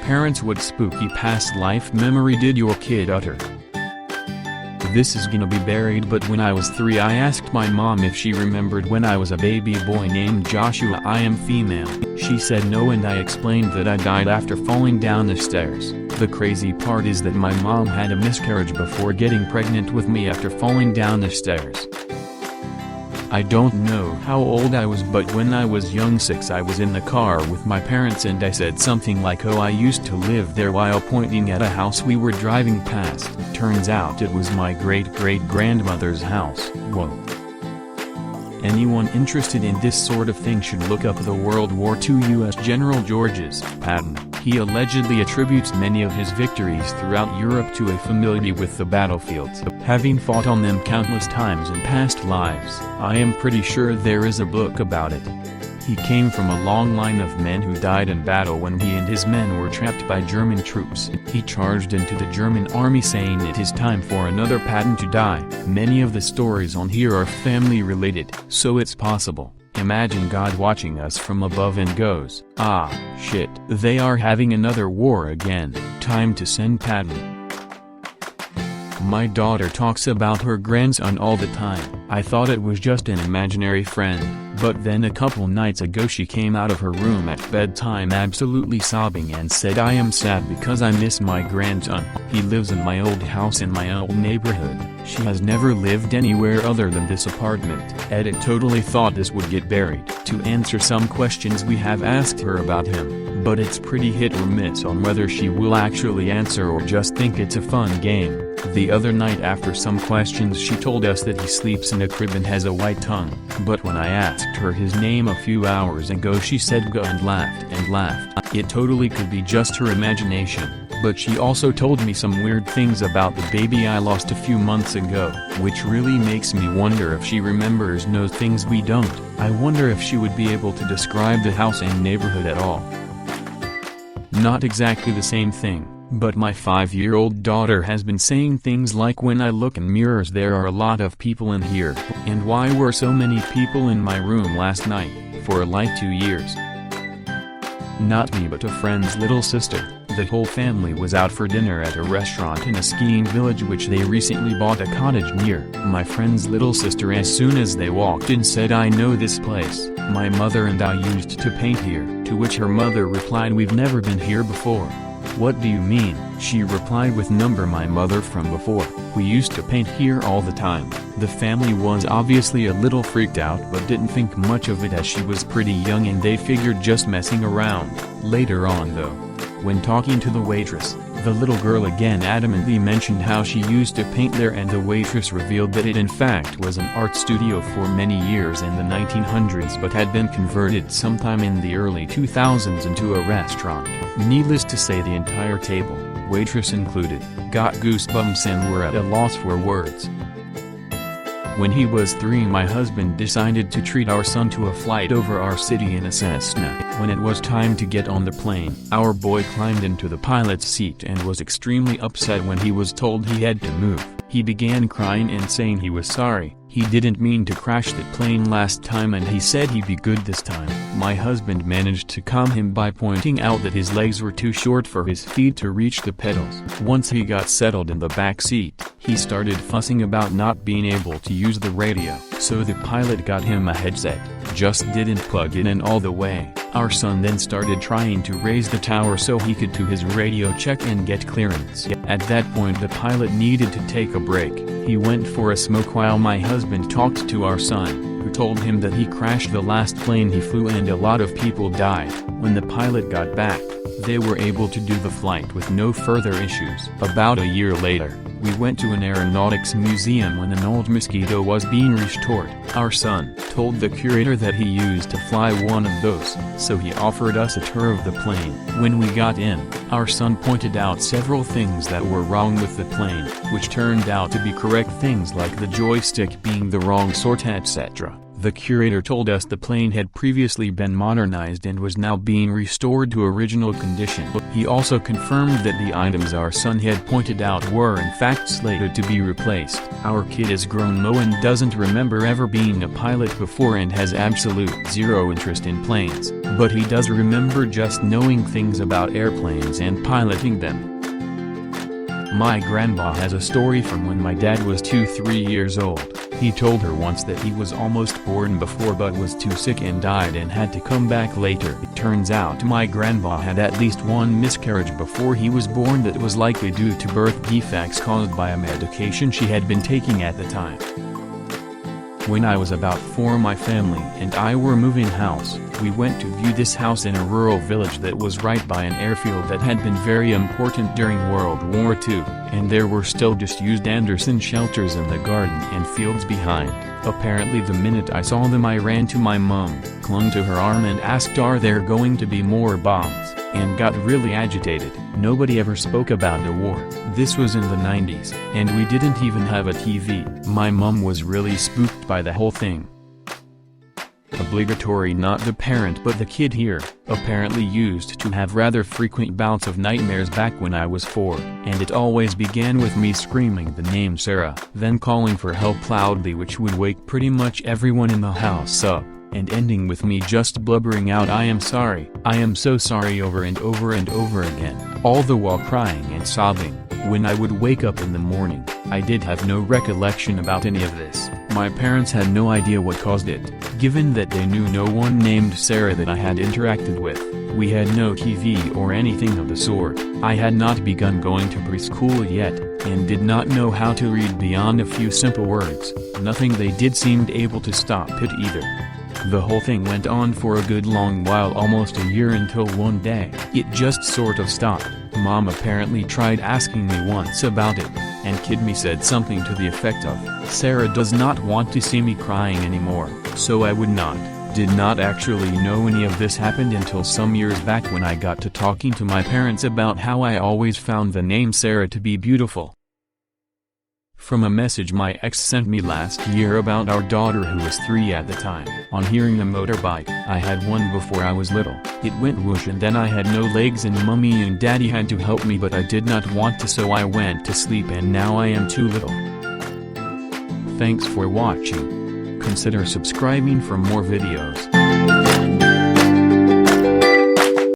Parents, what spooky past life memory did your kid utter? This is gonna be buried, but when I was 3 I asked my mom if she remembered when I was a baby boy named Joshua. I am female. She said no, and I explained that I died after falling down the stairs. The crazy part is that my mom had a miscarriage before getting pregnant with me after falling down the stairs. I don't know how old I was, but when I was young, 6, I was in the car with my parents and I said something like, "Oh, I used to live there," while pointing at a house we were driving past. Turns out it was my great-great-grandmother's house. Whoa. Anyone interested in this sort of thing should look up the World War II U.S. General George's Patton. He allegedly attributes many of his victories throughout Europe to a familiarity with the battlefields, having fought on them countless times in past lives. I am pretty sure there is a book about it. He came from a long line of men who died in battle when he and his men were trapped by German troops. He charged into the German army saying it is time for another Patton to die. Many of the stories on here are family related, so it's possible. Imagine God watching us from above and goes, "Ah, shit, they are having another war again, time to send Patton." My daughter talks about her grandson all the time. I thought it was just an imaginary friend, but then a couple nights ago she came out of her room at bedtime absolutely sobbing and said, "I am sad because I miss my grandson. He lives in my old house in my old neighborhood." She has never lived anywhere other than this apartment. Edit totally thought this would get buried. To answer some questions we have asked her about him, but it's pretty hit or miss on whether she will actually answer or just think it's a fun game. The other night after some questions she told us that he sleeps in a crib and has a white tongue, but when I asked her his name a few hours ago she said "Ga" and laughed and laughed. It totally could be just her imagination, but she also told me some weird things about the baby I lost a few months ago, which really makes me wonder if she remembers knows things we don't. I wonder if she would be able to describe the house and neighborhood at all. Not exactly the same thing, but my 5-year-old daughter has been saying things like, "When I look in mirrors there are a lot of people in here, and why were so many people in my room last night, for like 2 years?" Not me, but a friend's little sister. The whole family was out for dinner at a restaurant in a skiing village which they recently bought a cottage near. My friend's little sister, as soon as they walked in, said, "I know this place. My mother and I used to paint here," to which her mother replied, "We've never been here before." "What do you mean?" she replied with my mother from before. "We used to paint here all the time." The family was obviously a little freaked out but didn't think much of it as she was pretty young and they figured just messing around. Later on though, when talking to the waitress, the little girl again adamantly mentioned how she used to paint there, and the waitress revealed that it in fact was an art studio for many years in the 1900s but had been converted sometime in the early 2000s into a restaurant. Needless to say, the entire table, waitress included, got goosebumps and were at a loss for words. When he was 3, my husband decided to treat our son to a flight over our city in a Cessna. When it was time to get on the plane, our boy climbed into the pilot's seat and was extremely upset when he was told he had to move. He began crying and saying he was sorry. He didn't mean to crash the plane last time and he said he'd be good this time. My husband managed to calm him by pointing out that his legs were too short for his feet to reach the pedals. Once he got settled in the back seat, he started fussing about not being able to use the radio. So the pilot got him a headset, just didn't plug it in all the way. Our son then started trying to raise the tower so he could do his radio check and get clearance. At that point the pilot needed to take a break. He went for a smoke while my husband talked to our son, who told him that he crashed the last plane he flew and a lot of people died. When the pilot got back, they were able to do the flight with no further issues. About a year later, we went to an aeronautics museum when an old Mosquito was being restored. Our son told the curator that he used to fly one of those, so he offered us a tour of the plane. When we got in, our son pointed out several things that were wrong with the plane, which turned out to be correct things like the joystick being the wrong sort, etc. The curator told us the plane had previously been modernized and was now being restored to original condition. He also confirmed that the items our son had pointed out were in fact slated to be replaced. Our kid is grown Mo and doesn't remember ever being a pilot before and has absolute zero interest in planes, but he does remember just knowing things about airplanes and piloting them. My grandma has a story from when my dad was 2-3 years old. He told her once that he was almost born before but was too sick and died and had to come back later. It turns out my grandma had at least one miscarriage before he was born that was likely due to birth defects caused by a medication she had been taking at the time. When I was about 4, my family and I were moving house. We went to view this house in a rural village that was right by an airfield that had been very important during World War II, and there were still disused Anderson shelters in the garden and fields behind. Apparently the minute I saw them I ran to my mom, clung to her arm and asked, "Are there going to be more bombs?" and got really agitated. Nobody ever spoke about the war. This was in the 90s, and we didn't even have a TV. My mom was really spooked by the whole thing. Obligatory, not the parent but the kid here, apparently used to have rather frequent bouts of nightmares back when I was 4, and it always began with me screaming the name Sarah, then calling for help loudly, which would wake pretty much everyone in the house up, and ending with me just blubbering out, "I am sorry, I am so sorry," over and over and over again, all the while crying and sobbing. When I would wake up in the morning, I did have no recollection about any of this. My parents had no idea what caused it, given that they knew no one named Sarah that I had interacted with. We had no TV or anything of the sort. I had not begun going to preschool yet, and did not know how to read beyond a few simple words. Nothing they did seemed able to stop it either. The whole thing went on for a good long while, almost a year, until one day, it just sort of stopped. Mom apparently tried asking me once about it, and Kid Me said something to the effect of, "Sarah does not want to see me crying anymore," so I would not. Did not actually know any of this happened until some years back when I got to talking to my parents about how I always found the name Sarah to be beautiful. From a message my ex sent me last year about our daughter who was 3 at the time. On hearing the motorbike, I had one before I was little. It went whoosh and then I had no legs and Mummy and Daddy had to help me, but I did not want to, so I went to sleep and now I am too little. Thanks for watching. Consider subscribing for more videos.